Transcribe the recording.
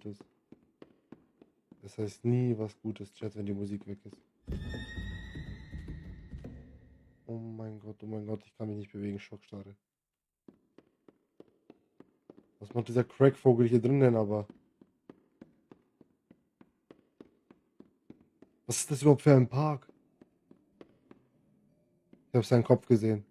Gutes. Das heißt nie was Gutes, Chat, wenn die Musik weg ist. Oh mein Gott, ich kann mich nicht bewegen, Schockstarre. Was macht dieser Crackvogel hier drinnen, aber? Was ist das überhaupt für ein Park? Ich habe seinen Kopf gesehen.